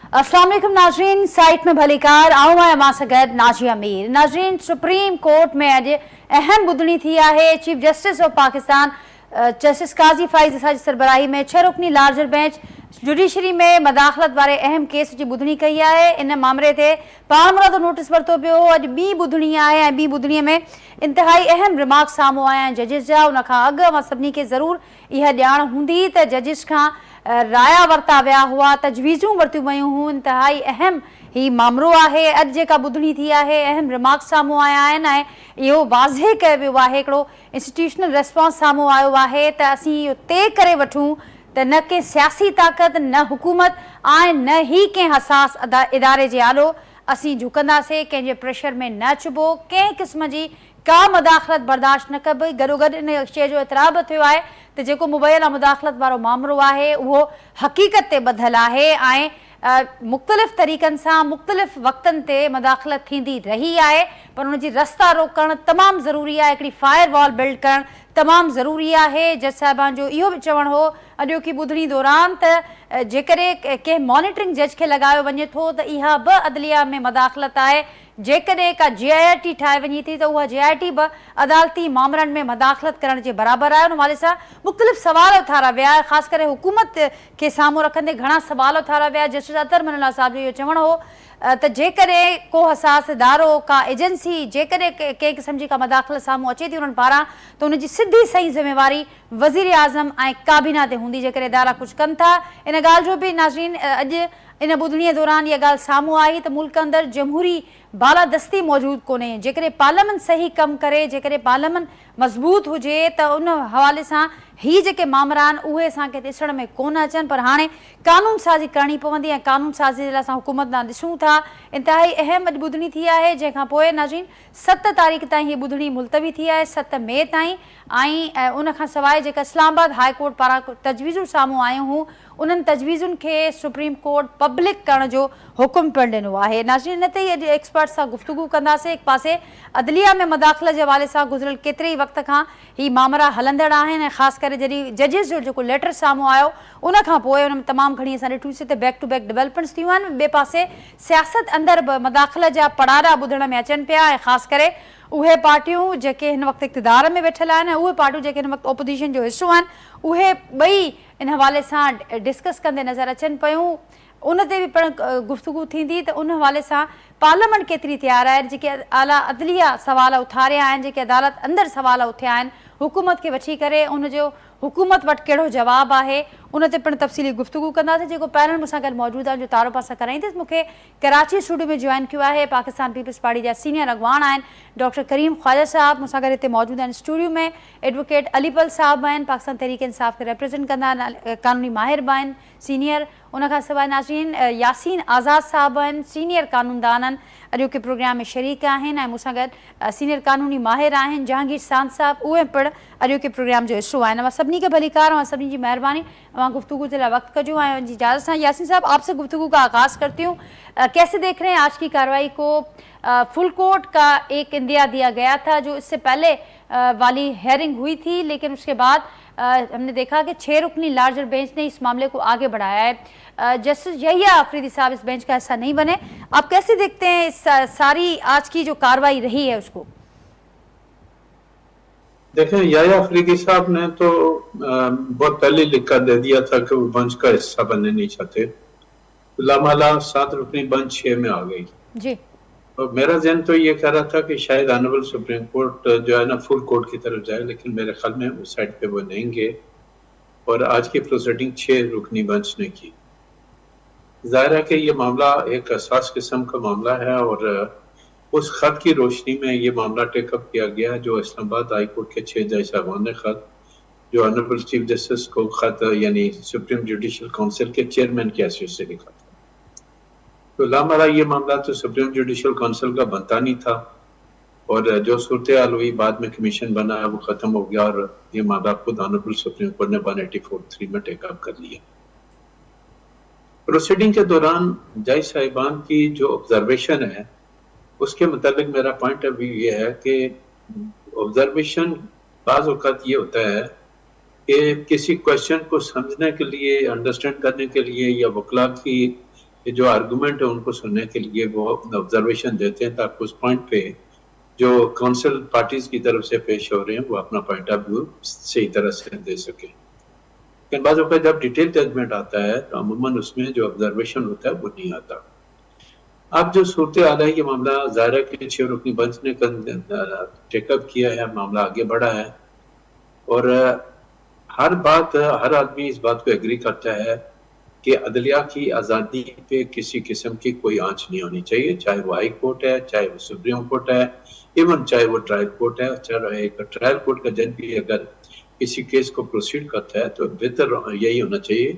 अस्सलाम वालेकुम नाज़रीन, साइट में भलीकार आऊं मैं मां सगद नाजिया मीर। नाज़रीन, सुप्रीम कोर्ट में अॼु अहम ॿुधणी थी आहे। Chief justice of Pakistan justice Qazi Faez असां जी सरबराही में 6 रुकनी लार्जर बेंच जुडिशरी में मदाख़लत वारे अहम केस जी ॿुधणी कई आहे। इन मामले ते पाण मुरादो नोटिस वरितो पियो। अॼु ॿी ॿुधणी आहे ऐं ॿी ॿुधणीअ में इंतिहाई अहम रिमार्क साम्हूं आया आहिनि जजिस जा। उन खां अॻु मां सभिनी खे ज़रूरु इहा ॼाण हूंदी त जजिस खां राया वरिता विया हुआ, तजवीज़ूं वरितियूं वयूं हुयूं। इंतिहाई अहम ही मामिलो आहे। अॼु जेका ॿुधणी थी आहे, अहम रिमार्क साम्हूं आया आहिनि ऐं इहो वाज़े कयो वियो आहे, हिकिड़ो इंस्टीट्यूशनल रिस्पॉन्स साम्हूं आयो आहे त असीं इहो तइ करे वठूं त न के सियासी ताक़त, न हुकूमत ऐं न ई कंहिं हसास इदारे जे आॾो असीं झुकंदासीं, कंहिंजे प्रेशर में न अचिबो, कंहिं क़िस्म जी का मुदाख़लत बर्दाश्त न कबी। गॾोगॾु इन शइ जो एतिराब थियो आहे त जेको मुबैना मुदाख़लत वारो मामिलो आहे उहो हक़ीक़त ते ॿधलु आहे ऐं मुख़्तलिफ़ तरीक़नि सां मुख़्तलिफ़ वक़्तनि ते मुदाख़लत थींदी रही आहे, पर उनजी रस्ता रोकणु तमामु ज़रूरी आहे। हिकिड़ी फायर वॉल बिल्ड करणु तमामु ज़रूरी आहे। जज साहिबान जो इहो बि चवणु हो अॼोकी ॿुधणी दौरान त जेकॾहिं कंहिं मॉनिटरिंग जज खे लॻायो वञे थो त इहा बि अदलिया में मुदाख़लत आहे। जेकॾहिं का JIT ठाहे वञे थी त उहा JIT बि अदालती मामलनि में मुदाख़लत करण जे बराबरि आहे। उन हवाले सां मुख़्तलिफ़ सवाल उथारा विया, ख़ासि करे हुकूमत खे साम्हूं रखंदे घणा सवाल उथारा विया। जस्टिस अतर मनल्ला साहिब जो इहो चवणु हो त जेकॾहिं को हसास इदारो, का एजेंसी जेकॾहिं कंहिं क़िस्म जी का मुदाख़लत साम्हूं अचे थी उन्हनि पारां, त उनजी सिधी सही ज़िम्मेवारी वज़ीर आज़म ऐं काबीना ते हूंदी जेकॾहिं इदारा कुझु कनि था। इन ॻाल्हि जो बि नाज़रीन अॼु इन ॿुधणीअ दौरान इहा ॻाल्हि साम्हूं आई त मुल्क अंदरि जमहूरी बालादस्ती मौजूदु कोन्हे। जेकॾहिं पार्लियामेंट सही कमु करे, जेकॾहिं पार्लियामेंट मज़बूत हुजे त उन हवाले सां ही जेके मामला आहिनि उहे असांखे ॾिसण में कोन अचनि, पर हाणे कानून साज़ी करणी पवंदी ऐं कानून साज़ी जे लाइ असां हुकूमत ॾांहुं ॾिसूं था। इंतिहाई अहम अॼु ॿुधणी थी आहे, जंहिंखां पोइ नाज़रीन 7 तारीख़ ताईं हीअ ॿुधणी मुलतवी थी आहे, 7 मई ताईं। ऐं उन खां सवाइ जेका इस्लामाबाद हाई कोर्ट पारां तजवीज़ूं साम्हूं आयूं हुयूं उन्हनि तजवीज़ुनि खे सुप्रीम कोर्ट पब्लिक करण जो हुकुम पिणु ॾिनो आहे। नाज़रीन, इन ते ई अॼु एक्सपर्ट सां गुफ़्तगू कंदासीं। हिकु पासे अदलिया में मुदाख़लत जे हवाले सां गुज़िरियल केतिरे ई वक़्त खां ही मामला हलंदड़ आहिनि ऐं ख़ासि करे जॾहिं जजिस जो जेको लेटर साम्हूं आयो उन खां पोइ उन में तमामु घणी असां ॾिठोसीं त बैक टू बैक डेवलपमेंट्स थियूं आहिनि। ॿिए पासे सियासत अंदरि बि मुदाख़लत जा पड़ारा ॿुधण में अचनि पिया ऐं ख़ासि करे उहे पार्टियूं जेके हिन वक़्तु इक़्तिदार में वेठल आहिनि ऐं उहे पार्टियूं जेके हिन वक़्तु ओपोज़िशन जो हिसो आहिनि, उहे ॿई इन हवाले सां डिस्कस कंदे नज़र अचनि पियूं। उन ते बि पिणु गुफ़्तगू थींदी त उन हवाले सां पार्लियामेंट केतिरी तयारु आहे। जेके आला अदलिया सवाल उथारिया आहिनि, जेके अदालत अंदरि सवाल उथिया आहिनि हुकूमत खे वठी करे, उनजो हुकूमत वटि कहिड़ो जवाबु आहे, उन ते पिणु तफ़सीली गुफ़्तगू कंदासीं। जेको पैनल मूंसां गॾु मौजूदु आहे जो तारो पासा कराईंदसि, मूंखे कराची स्टूडियो में जॉइन कयो आहे पाकिस्तान पीपल्स पार्टी जा सीनियर अॻवान आहिनि डॉक्टर करीम ख्वाजा साहब। मूंसां गॾु हिते मौजूदु आहिनि स्टूडियो में एडवोकेट अलीपल साहब आहिनि, पाकिस्तान तहरीक इंसाफ़ खे रिप्रेज़ेंट कंदा आहिनि, कानूनी माहिर बि आहिनि सीनियर। उन खां सवाइ नाज़रीन यासीन आज़ाद साहब आहिनि, सीनियर कानूनदान आहिनि, अॼोके प्रोग्राम में शरीक आहिनि। ऐं मूंसां गॾु सीनियर कानूनी माहिर आहिनि जहांगीर सांद साहब, उहे पिणु अॼोके प्रोग्राम जो हिसो आहिनि। मां सभिनी खे भलीकार और सभी जी मेहरबानी, वहाँ गुफ्तगू के लिए वक्त कजूँ आए जी इजाज़त से। यासीन साहब, आपसे गुफ्तगू का आगाज़ करती हूँ। कैसे देख रहे हैं आज की कार्रवाई को? फुल कोर्ट का एक इंदिया दिया गया था जो इससे पहले वाली हेयरिंग हुई थी, लेकिन उसके बाद हमने देखा कि 6 रुकनी लार्जर बेंच ने इस मामले को आगे बढ़ाया है। जस्टिस यहिया अफरीदी साहब इस बेंच का हिस्सा नहीं बने। आप कैसे देखते हैं इस सारी आज की जो कार्रवाई रही है उसको? देखें, याया अफरीदी साहब ने तो बहुत पहले लिख कर दे दिया था कि वो बेंच का हिस्सा बनने नहीं चाहते। लामाला 7 रुकनी बेंच 6 में आ गई जी। और मेरा जहन तो ये कह रहा था कि शायद ऑनरेबल सुप्रीम कोर्ट जो है ना फुल कोर्ट की तरफ जाए, लेकिन मेरे ख्याल में उस साइड पे वो नहीं गए और आज की प्रोसीडिंग 6 रुकनी बेंच ने की। जाहिर है कि ये मामला एक हसास किस्म का मामला है और उस खत की रोशनी में ये मामला टेकअप किया गया जो इस्लामाबाद हाई कोर्ट के 6 जज साहबान ने खत जो ऑनरेबल चीफ जस्टिस को खत यानी सुप्रीम जुडिशल काउंसिल के चेयरमैन के हैसियत से लिखा था। तो लामला ये मामला तो सुप्रीम जुडिशल काउंसिल का बनता नहीं था और जो सूरत हाल हुई बाद में कमीशन बना है वो खत्म हो गया और ये मामला खुद ऑनरेबल सुप्रीम कोर्ट ने 184(3) में टेकअप कर लिया। प्रोसीडिंग के दौरान जज साहिबान की जो ऑब्जर्वेशन है उसके मुताबिक मेरा पॉइंट ऑफ व्यू ये है कि ऑब्जर्वेशन बाज़ औक़ात ये होता है कि किसी क्वेश्चन को समझने के लिए, अंडरस्टैंड करने के लिए या वकला की कि जो आर्गुमेंट है उनको सुनने के लिए वो ऑब्जर्वेशन देते हैं, ताकि उस पॉइंट पे जो काउंसिल पार्टीज की तरफ से पेश हो रहे हैं वो अपना पॉइंट ऑफ व्यू सही तरह से दे सके। लेकिन बाद में जब डिटेल जजमेंट आता है तो अमूमन उसमें जो ऑब्जर्वेशन होता है वो नहीं आता। अब जो सूरत हाल है, ये मामला ज़ाहिर है कि 6 रुकनी बेंच ने टेकअप किया है, मामला आगे बढ़ा है और हर आदमी इस बात को एग्री करता है कि अदलिया की आज़ादी पे किसी किस्म की कोई आंच नहीं होनी चाहिए, चाहे वो हाई कोर्ट है, चाहे वो सुप्रीम कोर्ट है, इवन चाहे वो ट्रायल कोर्ट है। चाहे एक ट्रायल कोर्ट का जज भी अगर किसी केस को प्रोसीड करता है तो बेहतर यही होना चाहिए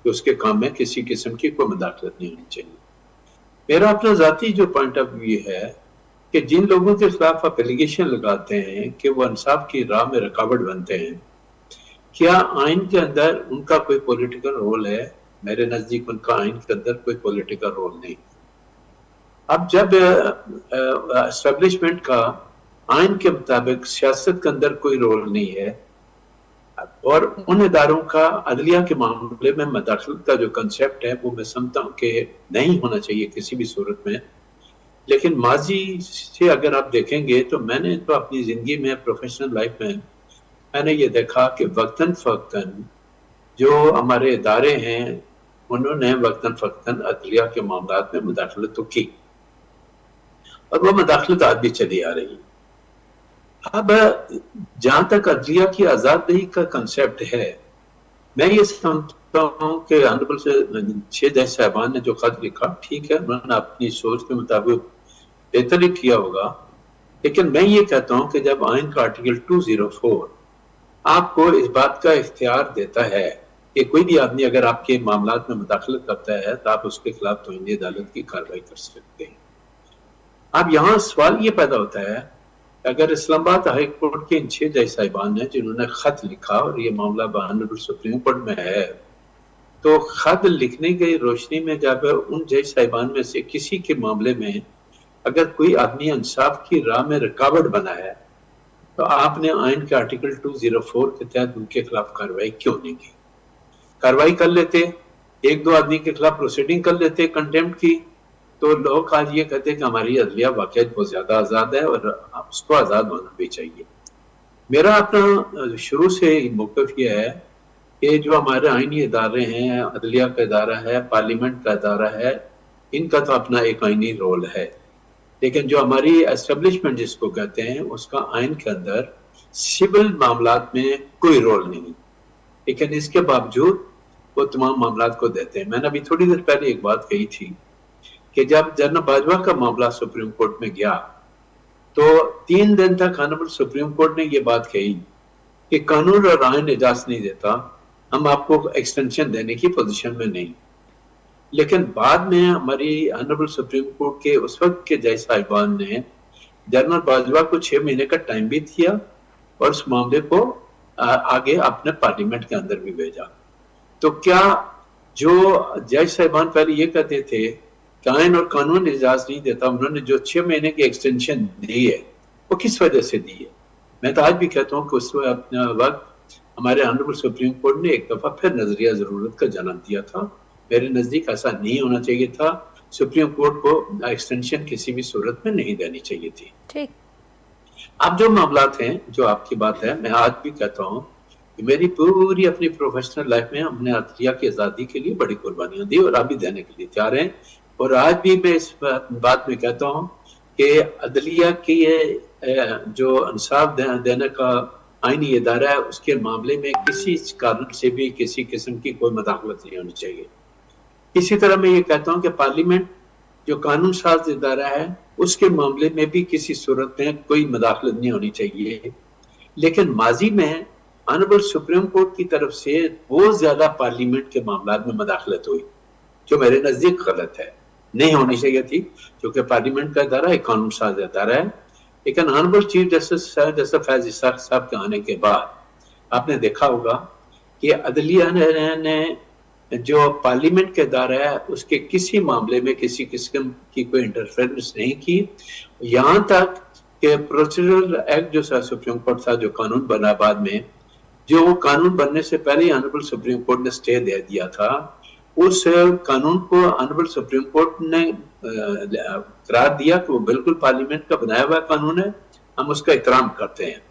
कि उसके काम में किसी किस्म की कोई मुदाखलत नहीं होनी चाहिए। मेरा अपना जाती जो पॉइंट ऑफ व्यू है कि जिन लोगों के खिलाफ आप एलिगेशन लगाते हैं कि वो इंसाफ की राह में रुकावट बनते हैं, क्या आइन के अंदर उनका कोई पॉलिटिकल रोल है? मेरे नजदीक उनका आइन के अंदर कोई पॉलिटिकल रोल नहीं। अब जब एस्टेब्लिशमेंट का आइन के मुताबिक सियासत के अंदर कोई रोल नहीं है और उन इदारों का अदलिया के मामले में मदाखलत का जो कंसेप्ट है वो मैं समझता हूँ कि नहीं होना चाहिए किसी भी सूरत में। लेकिन माजी से अगर आप देखेंगे तो मैंने तो अपनी जिंदगी में, प्रोफेशनल लाइफ में, मैंने ये देखा कि वक्तन फक्तन जो हमारे इदारे हैं उन्होंने वक्तन फक्तन अदलिया के मामलात में मुदाखलत तो की और वो मुदाखलत आज भी चली आ रही है। अब जहां तक अदलिया की आजादी का कंसेप्ट है, मैं ये समझता हूँ कि ऑनरेबल से 6 जज साहबान ने जो खत लिखा, ठीक है, उन्होंने अपनी सोच के मुताबिक बेहतर ही किया होगा। लेकिन मैं ये कहता हूँ कि जब आइन का आर्टिकल 204 आपको इस बात का इख्तियार देता है कि कोई भी आदमी अगर आपके मामलात में मुदाखलत करता है तो आप उसके खिलाफ तोइंदी अदालत की कार्रवाई कर सकते हैं। अब यहाँ सवाल ये पैदा होता है, अगर इस्लामाबाद हाई कोर्ट के इन 6 जज साहिबान ने जिन्होंने खत लिखा और ये मामला ऑनरेबल सुप्रीम कोर्ट में है, तो खत लिखने की रोशनी में जब उन जज साहिबान में से किसी के मामले में अगर कोई आदमी इंसाफ की राह में रुकावट बना है तो आपने आइन के आर्टिकल 204 के तहत उनके खिलाफ कार्रवाई क्यों नहीं की? कार्रवाई कर लेते, एक दो आदमी के खिलाफ प्रोसीडिंग कर लेते कंटेम्प्ट की, तो लोग आज ये कहते हैं कि हमारी अदलिया वाकई बहुत ज्यादा आजाद है और उसको आजाद होना भी चाहिए। मेरा अपना शुरू से मौक़िफ़ ये है कि जो हमारे आईनी इदारे हैं, अदलिया का इदारा है, पार्लियामेंट का इदारा है, इनका तो अपना एक आईनी रोल है, लेकिन जो हमारी एस्टेब्लिशमेंट जिसको कहते हैं उसका आइन के अंदर सिविल मामलात में कोई रोल नहीं, लेकिन इसके बावजूद वो तमाम मामलात को देते हैं। मैंने अभी थोड़ी देर पहले एक बात कही थी कि जब जनरल बाजवा का मामला सुप्रीम कोर्ट में गया तो 3 दिन तक ऑनरेबल सुप्रीम कोर्ट ने ये बात कही कि कानून और आइन इजाजत नहीं देता, हम आपको एक्सटेंशन देने की पोजीशन में नहीं। लेकिन बाद में हमारी ऑनरेबल सुप्रीम कोर्ट के उस वक्त के जज साहिबान ने जनरल बाजवा को 6 महीने का टाइम भी दिया और उस मामले को आगे अपने पार्लियामेंट के अंदर भी भेजा। तो क्या जो जज साहिबान पहले ये कहते थे कि आइन और कानून इजाजत नहीं देता, उन्होंने जो 6 महीने की एक्सटेंशन दी है वो किस वजह से दी है? मैं तो आज भी कहता हूँ कि उस वक्त हमारे ऑनरेबल सुप्रीम कोर्ट ने एक दफा फिर नजरिया जरूरत का जन्म दिया था। मेरे नजदीक ऐसा नहीं होना चाहिए था, सुप्रीम कोर्ट को एक्सटेंशन किसी भी सूरत में नहीं देनी चाहिए थी। ठीक। अब जो मामलात हैं, जो आपकी बात है, मैं आज भी कहता हूँ कि मेरी पूरी अपनी प्रोफेशनल लाइफ में हमने अदलिया की आज़ादी के लिए बड़ी कुर्बानियां दी और अभी देने के लिए तैयार हैं। और आज भी मैं इस बात में कहता हूँ कि अदलिया की जो इंसाफ देने का आईनी इदारा है उसके मामले में किसी कारण से भी किसी किस्म की कोई मुदाखलत नहीं होनी चाहिए। इसी तरह मैं ये कहता हूँ कि पार्लियामेंट जो कानून साज इदारा है उसके मामले में भी किसी सूरत में कोई मुदाखलत नहीं होनी चाहिए। लेकिन माजी में ऑनरेबल सुप्रीम कोर्ट की तरफ से बहुत ज्यादा पार्लियामेंट के मामलात में मुदाखलत हुई, जो मेरे नजदीक गलत है, नहीं होनी चाहिए थी, क्योंकि पार्लियामेंट का इदारा एक कानून साज इदारा है। लेकिन honourable chief justice justice Faiz Isaq sahab के आने के बाद आपने देखा होगा कि अदलिया ने जो पार्लियामेंट का इदारा है उसके किसी मामले में किसी किस्म की कोई इंटरफेरेंस नहीं की। यहाँ तक कि प्रोसीजरल एक्ट जो सुप्रीम कोर्ट था, जो कानून बना बाद में, जो कानून बनने से पहले ही ऑनरेबल सुप्रीम कोर्ट ने स्टे दे दिया था उस कानून को ऑनरेबल सुप्रीम कोर्ट ने करार दिया कि वो बिल्कुल पार्लियामेंट का बनाया हुआ कानून है, हम उसका एहतराम करते हैं।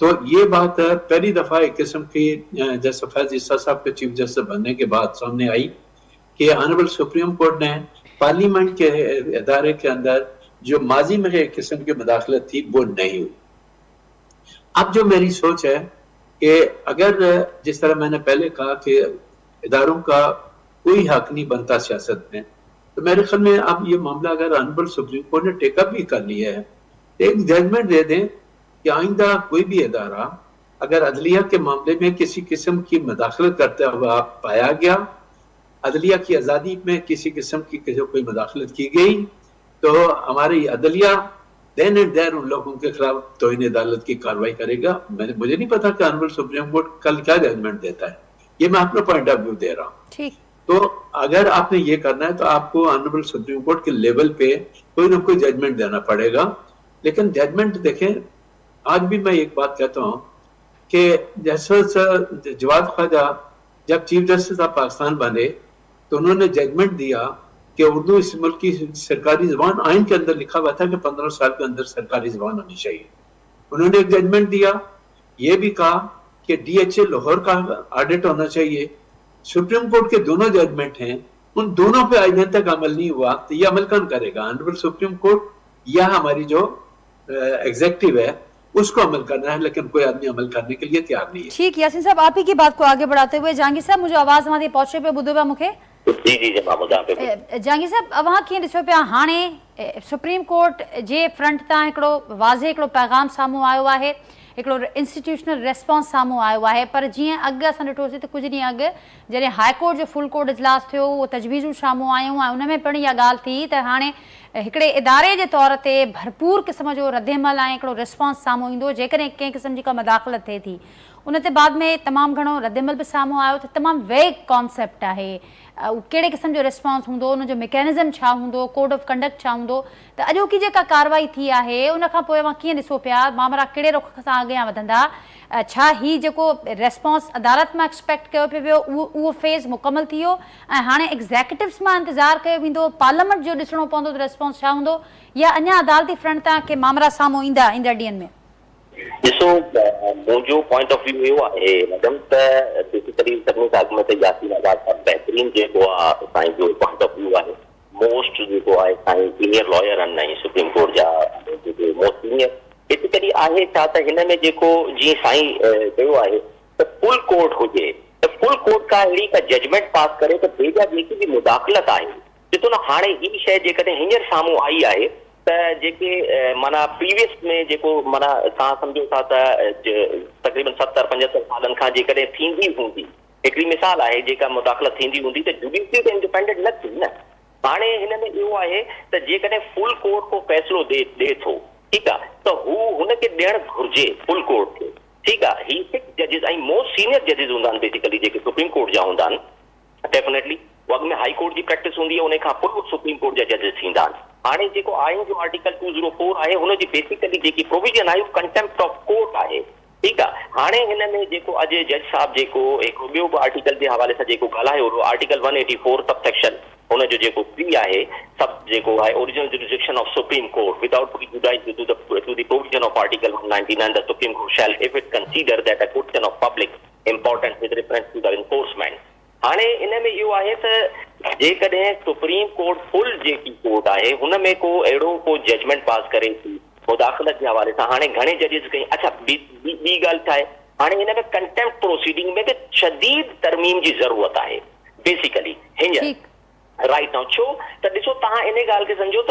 तो ये बात पहली दफा एक किस्म की जस्टिस फैज ईसा साहब के चीफ जस्टिस बनने के बाद सामने आई कि ऑनरेबल सुप्रीम कोर्ट ने पार्लियामेंट के इदारे के अंदर जो माजी में एक किस्म की मुदाखलत थी वो नहीं हुई। अब जो मेरी सोच है कि अगर जिस तरह मैंने पहले कहा कि इदारों का कोई हक नहीं बनता सियासत में, तो मेरे ख्याल में अब ये मामला अगर ऑनरेबल सुप्रीम कोर्ट ने टेकअप भी कर लिया है, एक जजमेंट दे दें कि आइंदा कोई भी इदारा अगर अदलिया के मामले में किसी किस्म की मुदाखलत करता हुआ पाया गया, अदलिया की आज़ादी में किसी किस्म की कोई मुदाखलत की गई, तो हमारी अदलिया देन एंड देयर उन लोगों के खिलाफ तौहीन अदालत की कार्रवाई करेगा। मुझे नहीं पता कि ऑनरेबल सुप्रीम कोर्ट कल क्या जजमेंट देता है, ये मैं अपना पॉइंट ऑफ व्यू दे रहा हूँ। ठीक। तो अगर आपने ये करना है तो आपको ऑनरेबल सुप्रीम कोर्ट के लेवल पे कोई ना कोई जजमेंट देना पड़ेगा। लेकिन जजमेंट देखें, आज भी मैं एक बात कहता हूँ कि जैसे जवाद ख्वाजा जब चीफ जस्टिस ऑफ पाकिस्तान बने तो उन्होंने जजमेंट दिया कि उर्दू इस मुल्क की सरकारी जबान, आइन के अंदर लिखा हुआ था कि 15 साल के अंदर सरकारी जबान होनी चाहिए। उन्होंने एक जजमेंट दिया, ये भी कहा कि DHA लाहौर का ऑडिट होना चाहिए। सुप्रीम कोर्ट के दोनों जजमेंट हैं, उन दोनों पे आज तक अमल नहीं हुआ, तो ये अमल कौन करेगा? ऑनरेबल सुप्रीम कोर्ट या हमारी जो एग्जीक्यूटिव है उसको अमल करना है, लेकिन कोई आदमी अमल करने के लिए तैयार नहीं है। ठीक, यासीन साहब आप ही की बात को आगे बढ़ाते हुए जहांगीर साहब मुझे आवाज हमारी पहुंचे पे ॿुधो पिया मूंखे? जी जी जनाब जहांगीर साहब अवां कीअं ॾिसो पिया हाणे सुप्रीम कोर्ट जे फ्रंट तां हिकिड़ो वाज़े हिकिड़ो पैगाम साम्हूं आयो आहे, हिकिड़ो इंस्टीट्यूशनल रेस्पॉन्स साम्हूं आयो आहे, पर जीअं अॻु असां ॾिठोसीं त कुझु ॾींहं अॻु जॾहिं हाई कोर्ट जो फुल कोर्ट इजलास थियो, उहो तजवीज़ूं साम्हूं आयूं ऐं उन में पिणु इहा ॻाल्हि थी त हाणे हिकिड़े इदारे जे तौर ते भरपूर क़िस्म जो रद्दमल ऐं हिकिड़ो रिस्पॉन्स साम्हूं ईंदो जेकॾहिं कंहिं क़िस्म जी का मुदाख़लत थिए थी। उन ते बाद में तमामु घणो रद्दमल बि साम्हूं आयो त तमामु वेग कॉन्सेप्ट आहे, कहिड़े क़िस्म जो रिस्पॉन्स हूंदो, उनजो मैकेनिज़म छा हूंदो, कोड ऑफ कंडक्ट छा हूंदो, त अॼोकी जेका कार्रवाई थी आहे उन खां पोइ मां कीअं ॾिसो पिया मामला कहिड़े रुख सां अॻियां वधंदा? छा ही जेको रिस्पॉन्स अदालत मां एक्सपेक्ट कयो पियो वियो उहो फेज़ मुकमल थी वियो ऐं हाणे एग्ज़ेक्यूटिव्स मां इंतज़ारु कयो वेंदो, पार्लियामेंट जो ॾिसणो पवंदो त रिस्पॉन्स छा हूंदो, या अञा अदालती फ्रंट तां के मामला साम्हूं ईंदा ईंदड़ ॾींहंनि में? ॾिसो मुंहिंजो पॉइंट ऑफ व्यू इहो आहे मैडम त बेसिकली सभिनी खां अॻु में त यासीन आज़ाद साहिबु बहितरीन जेको आहे साईं जो पॉइंट ऑफ व्यू आहे, मोस्ट जेको आहे साईं सीनियर लॉयर आहिनि ऐं सुप्रीम कोर्ट जा जेके मोस्ट सीनियर बेसिकली आहे छा त हिन में जेको जीअं साईं कयो आहे त फुल कोर्ट हुजे त फुल कोर्ट का अहिड़ी का जजमेंट पास करे त बेजा जेकी बि मुदाख़लत आहे, ॾिसो न हाणे ही शइ जेकॾहिं हींअर साम्हूं आई आहे त जेके माना प्रीवियस में जेको माना तव्हां सम्झो था त तक़रीबन 70-75 सालनि खां जेकॾहिं थींदी हूंदी, हिकिड़ी मिसाल आहे जेका मुदाख़लत थींदी हूंदी त जुडिशरी त इंडिपेंडेंट न थी न। हाणे हिन में इहो आहे त जेकॾहिं फुल कोर्ट को फ़ैसिलो ॾे थो, ठीकु आहे, त हू हुनखे ॾियणु घुरिजे फुल कोर्ट खे, ठीकु आहे। ही 6 जजिस ऐं मोस्ट सीनियर जजिस हूंदा आहिनि बेसिकली जेके सुप्रीम कोर्ट जा हूंदा आहिनि, डेफिनेटली अॻु में हाई कोर्ट जी प्रैक्टिस हूंदी आहे, उन खां पोइ सुप्रीम कोर्ट जा जजिस थींदा आहिनि। हाणे जेको आइन जो आर्टिकल 204 आहे हुनजी बेसिकली जेकी प्रोविजन आहे कंटेम्प्ट ऑफ कोर्ट आहे, ठीकु आहे। हाणे हिन में जेको अॼु जज साहब जेको हिकिड़ो ॿियो बि आर्टिकल जे हवाले सां जेको ॻाल्हायो हो, आर्टिकल 184 सब सेक्शन हुनजो जेको 3 आहे, सब जेको आहे original jurisdiction of Supreme Court without prejudice to the provision of article 199 the Supreme Court shall if it consider that a question of public importance with reference to the enforcement. हाणे इन में इहो आहे त जेकॾहिं सुप्रीम कोर्ट फुल जेकी court आहे हुन में को अहिड़ो को जजमेंट पास करे थी मुदाख़लत जे हवाले सां, हाणे घणे जजिस कई, अच्छा ॿी ॻाल्हि छा आहे, हाणे हिन में कंटेम्प्ट प्रोसीडिंग में शदीद तरमीम जी ज़रूरत आहे बेसिकली हींअर राइट नाउ। छो त ॾिसो तव्हां इन ॻाल्हि खे सम्झो त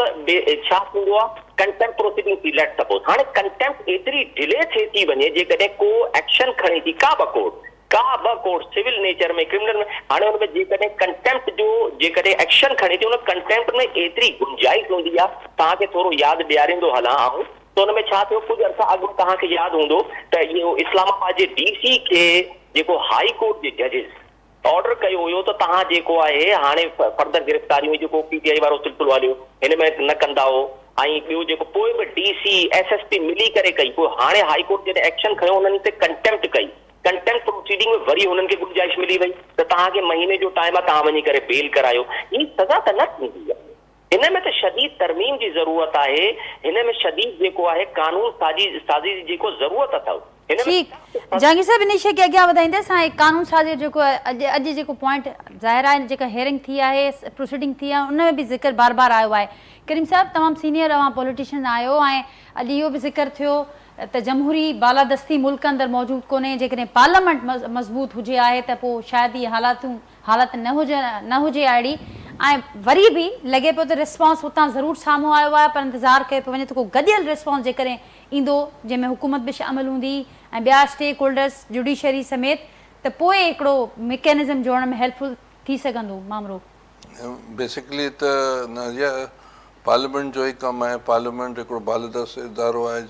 छा थींदो आहे कंटेम्प्ट प्रोसीडिंग थी, लेट सपोज हाणे कंटेम्प्ट एतिरी डिले थिए थी वञे जेकॾहिं को एक्शन खणे थी का ॿ कोर्ट सिविल नेचर में क्रिमिनल में, हाणे हुन में जेकॾहिं कंटेम्प्ट जो जेकॾहिं एक्शन खणे थी उन कंटेम्प्ट में एतिरी गुंजाइश हूंदी आहे। तव्हांखे थोरो यादि ॾियारींदो हलां आऊं त हुन में छा थियो, कुझु अर्सा अॻु तव्हांखे यादि हूंदो त इहो इस्लामाबाद जे DC खे जेको हाई कोर्ट जे जजिस ऑर्डर कयो हुयो त तव्हां जेको आहे हाणे फर्दर गिरफ़्तारियूं जेको PTI वारो सिलसिलो हलियो हिन में न कंदा हो, ऐं ॿियो जेको पोइ बि DC SSP मिली करे कई, पोइ हाणे हाई कोर्ट जॾहिं एक्शन खयो उन्हनि ते कंटेम्प्ट कई, कंटेम्प्ट प्रोसीडिंग में वरी हुननि खे गुंजाइश मिली वई त तव्हांखे महीने जो टाइम आहे, तव्हां वञी करे बेल करायो। ई सज़ा त न थींदी आहे। हिन में त शदीद तरमीम जी ज़रूरत आहे, हिन में शदीद जेको आहे कानून साज़ी जी जेको ज़रूरत अथव। ठीक, जहांगीर साहब इन शइ खे अॻियां वधाईंदसि। हाणे कानून साज़ी जेको अॼु जेको पॉइंट ज़ाहिर आहे, जेका हियरिंग थी आहे, प्रोसीडिंग थी आहे, उन में बि ज़िक्र बार बार आयो आहे। करीम साहब, तमामु सीनियर अवां पॉलिटिशियन आहियो ऐं अॼु इहो बि ज़िक्र थियो त जमहूरी बालादस्ती मुल्क अंदरि मौजूदु कोन्हे। जेकॾहिं पार्लियामेंट मज़बूत हुजे आहे त पोइ शायदि इहे हालत न हुजे अहिड़ी। ऐं वरी बि लॻे पियो त रिस्पॉन्स हुतां ज़रूरु साम्हूं आयो आहे, पर इंतज़ारु कयो पियो वञे त को गॾियल रिस्पॉन्स जेकॾहिं ईंदो जंहिंमें हुकूमत बि शामिलु हूंदी ऐं ॿिया स्टेक होल्डर्स जुडिशरी समेत, त पोइ हिकिड़ो मैकेनिज़म जोड़ण में हेल्पफुल थी सघंदो मामिलो। बेसिकली त नाज़िया, पार्लियामेंट जो ई कमु आहे। पार्लियामेंट हिकिड़ो बालादस्त इदारो आहे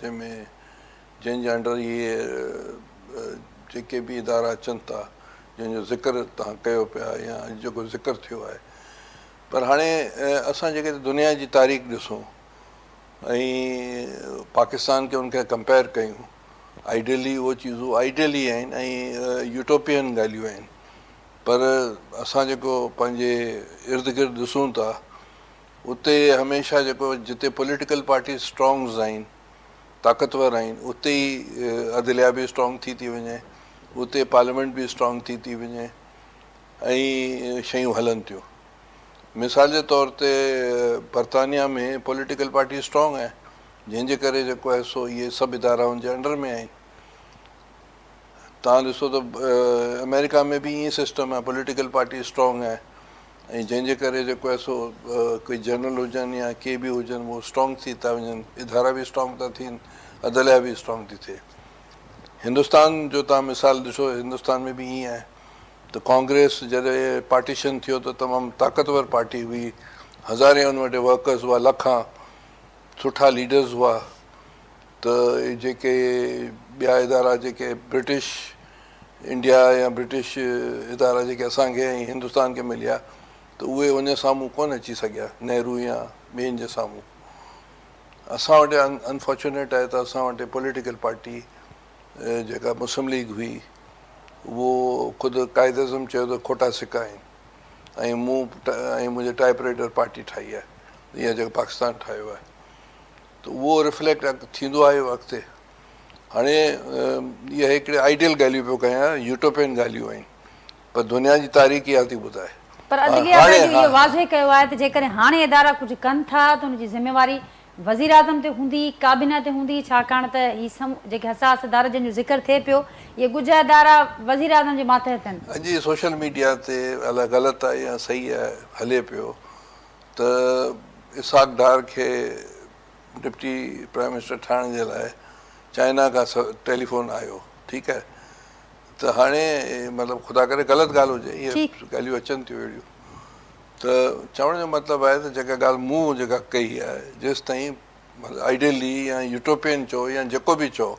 जंहिंजे अंडर इहे जेके बि इदारा अचनि था, जंहिंजो ज़िक्र तव्हां कयो पिया या जेको ज़िक्र थियो आहे। पर हाणे असां जेके दुनिया जी तारीख़ ॾिसूं ऐं पाकिस्तान खे उनखे कंपेयर कयूं, आइडियली उहे चीज़ूं आइडियली आहिनि ऐं यूटोपियन ॻाल्हियूं आहिनि। पर असां जेको पंहिंजे इर्द गिर्द ॾिसूं था, उते हमेशह जेको जिते पॉलिटिकल पार्टी स्ट्रॉन्ग्स आहिनि, ताक़तवर आहिनि, उते ई अदलिया बि स्ट्रॉन्ग थी वञे, उते पार्लियामेंट बि स्ट्रॉन्ग थी वञे ऐं शयूं हलनि थियूं। मिसाल जे तौर ते बरतानिया में पॉलिटिकल पार्टी स्ट्रॉन्ग आहे, जंहिंजे करे जेको आहे सो इहे सभु इदारा हुनजे अंडर में आहिनि। तव्हां ॾिसो त अमेरिका में बि ईअं सिस्टम आहे, पॉलिटिकल पार्टी स्ट्रॉन्ग आहे ऐं जंहिंजे करे जेको आहे सो कोई जनरल हुजनि या के बि हुजनि, उहे स्ट्रॉन्ग थी था वञनि, इदारा बि स्ट्रॉन्ग था थियनि, अदलिया बि स्ट्रॉन्ग थी थिए। हिंदुस्तान जो तव्हां मिसाल ॾिसो, हिंदुस्तान में बि ईअं आहे त कांग्रेस जॾहिं पार्टीशन थियो त तमामु ताक़तवर पार्टी हुई, हज़ारे हुन वटि वर्कर्स हुआ, लखां सुठा लीडर्स हुआ। त जेके ॿिया इदारा जेके ब्रिटिश इंडिया या ब्रिटिश इदारा जेके असांखे ऐं हिंदुस्तान खे मिलिया, त उहे उन साम्हूं कोन अची सघिया, नेहरू या ॿियनि जे साम्हूं। असां वटि अनफॉर्चुनेट आहे त असां वटि पॉलिटिकल पार्टी जेका मुस्लिम लीग हुई, उहो ख़ुदि काइद अज़म चयो त खोटा सिका आहिनि ऐं मुंहिंजे टाइप राइटर पार्टी ठाही आहे, इहा जेको पाकिस्तान ठाहियो आहे। त उहो रिफ्लेक्ट थींदो आहे अॻिते। हाणे इहा हिकिड़े आइडियल ॻाल्हियूं पियो कयां, यूटोपियन ॻाल्हियूं आहिनि, पर दुनिया जी तारीख़ इहा थी ॿुधाए। पर इहो वाज़े कयो आहे त जेकॾहिं हाणे इदारा कुझु कनि था त हुनजी ज़िम्मेवारी वज़ीर आज़म ते हूंदी, काबीना ते हूंदी, छाकाणि त हीअ जेके हसास इदारा जंहिंजो ज़िक्र थिए पियो, इहे गुज इदारा वज़ीर आज़म जे मातहत आहिनि। अॼु सोशल मीडिया ते अलाए ग़लति आहे या सही आहे हले पियो त इसाक डार खे डिप्टी प्राइम मिनिस्टर ठाहिण जे लाइ चाइना खां टेलीफोन आयो, ठीकु आहे। त हाणे मतिलबु ख़ुदा करे ग़लति ॻाल्हि हुजे, इहे ॻाल्हियूं अचनि थियूं अहिड़ियूं। त चवण जो मतिलबु आहे त जेका ॻाल्हि मूं जेका कई आहे, जेसि ताईं आइडियली या यूटोपियन चओ या जेको बि चओ,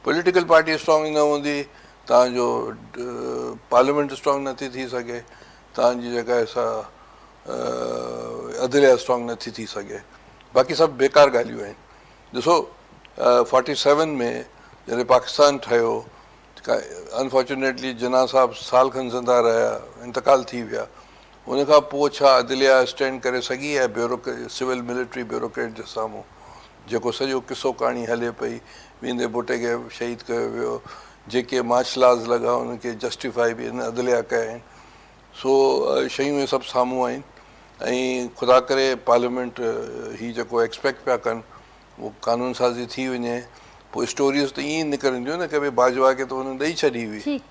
पॉलिटिकल पार्टी स्ट्रॉन्ग न हूंदी, तव्हांजो पार्लियामेंट स्ट्रॉन्ग नथी थी सघे, तव्हांजी जेका सा अदलिया स्ट्रॉन्ग नथी थी सघे, बाक़ी सभु बेकार ॻाल्हियूं आहिनि। ॾिसो 47 में जॾहिं पाकिस्तान ठहियो, अनफॉर्चुनेटली जिन्ना साहब साल खनि ज़िंदा रहिया, इंतकाल थी विया। उन खां पोइ छा अदलिया स्टैंड करे सघी आहे ब्यूरोक्रेट, सिविल मिलिट्री ब्यूरोक्रेट जे साम्हूं, जेको सॼो किसो कहाणी हले पई, वेंदे बुटे खे शहीद कयो वियो, जेके मार्शल आर्ट्स लॻा उनखे जस्टिफाई बि हिन अदलिया कया आहिनि। सो शयूं इहे सभु साम्हूं आहिनि ऐं ख़ुदा करे पार्लियामेंट हीअ जेको एक्सपेक्ट पिया कनि उहो कानून साज़ी थी वञे। पोइ स्टोरीज़ त ईअं निकिरंदियूं न की भई बाजवा खे त हुन ॾेई छॾी हुई,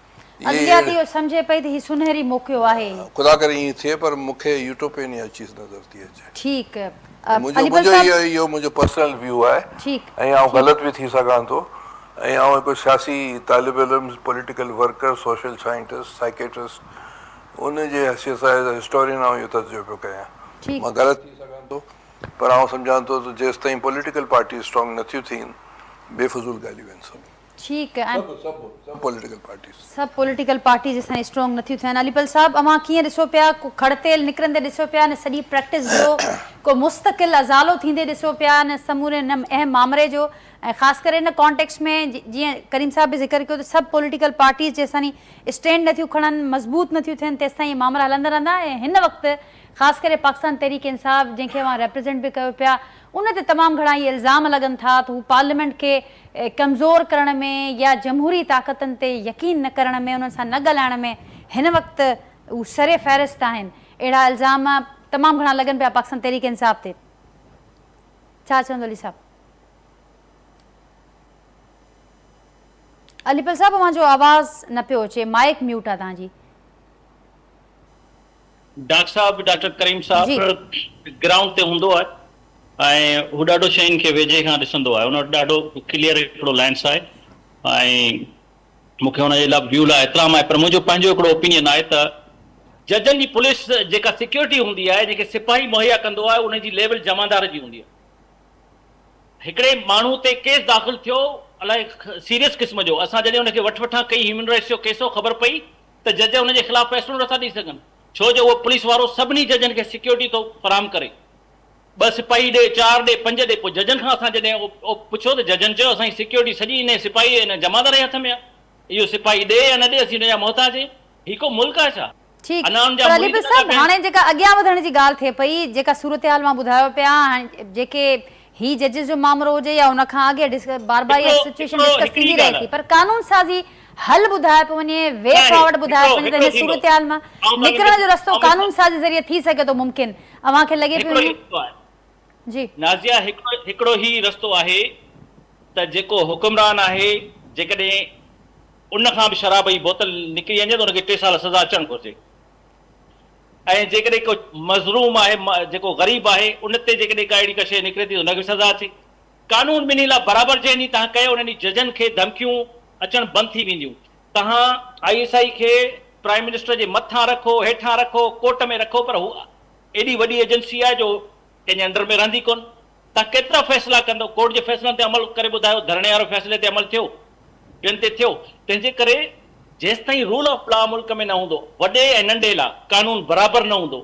सम्झे पई त हीअ सुनहरी मौक़ो आहे, ख़ुदा करे ईअं थिए। पर मूंखे यूटोपियन इहा चीज़ नज़र थी अचे। ठीकु, इहो मुंहिंजो पर्सनल व्यू आहे ऐं आउं ग़लति बि थी सघां थो ऐं आउं हिकु सियासी तालिब इल्म, political worker, social scientist, psychiatrist, उनजे हैसियत सां हिस्टोरियन आउं इहो तजुर्बो कयां। मां ग़लति थी सघां थो, पर आउं सम्झां थो त जेसि ताईं पॉलिटिकल पार्टी स्ट्रॉन्ग नथियूं थियनि, बेफ़ुज़ूल ॻाल्हियूं आहिनि सभु। ठीक है। सब पॉलिटिकल पार्टीज़ सब पॉलिटिकल पार्टीज़ असां स्ट्रॉन्ग नथियूं थियनि। अलीपल साहब, अवां कीअं ॾिसो पिया, को खड़तेल निकिरंदे ॾिसो पिया न, सॼी प्रैक्टिस जो को मुस्तक़िल अज़ालो थींदे ॾिसो पिया न, समूरे न अहम मामले जो, ऐं ख़ासि करे इन कॉन्टेक्स्ट में जीअं करीम साहब बि ज़िक्र कयो त सभु पॉलिटिकल पार्टीज़ जेसिताईं स्टैंड नथियूं खणनि, मज़बूत नथियूं थियनि, तेसिताईं मामला हलंदा रहंदा। ऐं हिन वक़्तु ख़ासि करे पाकिस्तान तहरीक इंसाफ़ जंहिंखे अवां रिप्रेज़ेंट बि कयो पिया, उन ते तमामु घणा इहे इल्ज़ाम लॻनि था त हू पार्लियामेंट खे कमज़ोर करण में या जमहूरी ताक़तनि ते यकीन न करण में, उन्हनि सां न ॻाल्हाइण में हिन वक़्तु हू सरे फ़हरिस्त आहिनि। अहिड़ा इल्ज़ाम तमामु घणा लॻनि पिया पाकिस्तान तहरीक इंसाफ़ ते। छा चवंदो अली साहब? अलीपल साहब, अवांजो आवाज़ न पियो अचे, माइक म्यूट आहे तव्हांजी। डॉक्टर साहब, डॉक्टर करीम साहब ग्राउंड ते हूंदो आहे ऐं हू ॾाढो शयुनि खे वेझे खां ॾिसंदो आहे, उन ॾाढो क्लियर हिकिड़ो लाइन्स आहे ऐं मूंखे हुनजे लाइ व्यू लाइ एतिराम आहे। पर मुंहिंजो पंहिंजो हिकिड़ो ओपिनियन आहे त जजनि जी पुलिस जेका सिक्योरिटी हूंदी आहे, जेके सिपाही मुहैया कंदो आहे, उनजी लेवल जमादार जी हूंदी आहे। हिकिड़े माण्हू ते केस दाख़िल थियो अलाए सीरियस क़िस्म जो, असां जॾहिं हुनखे वठि कई ह्यूमन राइट्स जो केस, ख़बर पई त जज हुनजे ख़िलाफ़ फ़ैसिलो नथा ॾेई सघनि, छो जो उहो पुलिस वारो सभिनी जजनि खे सिक्योरिटी थो फराहम करे। 2 सिपाही ॾे, 4 ॾे, 5 ॾे। पोइ जजनि खां असां जॾहिं पुछो त जजनि चयो असांजी सिक्योरिटी सॼी इन सिपाही इन जमादार जे हथ में आहे, इहो सिपाही ॾे या न ॾे, असीं हुनजा मोहताज आहियूं। ही को मुल्क आहे छा? ठीक, पर अलीपल साहब, हाणे जेका अॻियां वधण जी ॻाल्हि थिए पई, जेका सूरत हाल मां ॿुधायो पिया, जेके ही जजिस जो मामलो हुजे या उन खां अॻे बार बार इहा सिचुएशन डिस्कस थींदी रहे थी, पर कानून साज़ी हल ॿुधाए पियो वञे, वे फॉरवर्ड ॿुधाए पियो वञे त सूरत हाल मां निकिरण जो रस्तो कानून साज़ी ज़रिए थी सघे थो मुमकिन। अवां खे लॻे पियो जी नाज़िया, हिकिड़ो ही रस्तो आहे त जेको हुक्मरान आहे, जेकॾहिं उन खां बि शराब जी बोतल निकिरी वञे त उनखे 3 साल सज़ा अचणु घुरिजे। ऐं जेकॾहिं को मज़लूम आहे, जेको ग़रीब आहे, उन ते जेकॾहिं का अहिड़ी का शइ निकिरे थी त उनखे सज़ा अचे। कानून ॿिन्ही लाइ बराबरि जंहिं ॾींहुं तव्हां कयो, उन ॾींहुं जजनि खे धमकियूं अचणु बंदि थी वेंदियूं। तव्हां ISI खे प्राइम मिनिस्टर जे मथां रखो, हेठां रखो, कोर्ट में रखो, पर हू एॾी वॾी एजेंसी आहे जो कंहिंजे अंडर में रहंदी कोन। तव्हां केतिरा फ़ैसिला कंदो? कोर्ट जे फ़ैसिलनि ते अमल करे ॿुधायो, धरणे वारे फ़ैसिले ते अमल थियो, ॿियनि ते थियो। तंहिंजे करे जेसि ताईं रूल ऑफ लॉ मुल्क में न हूंदो, वॾे ऐं नंढे लाइ कानून बराबरि न हूंदो,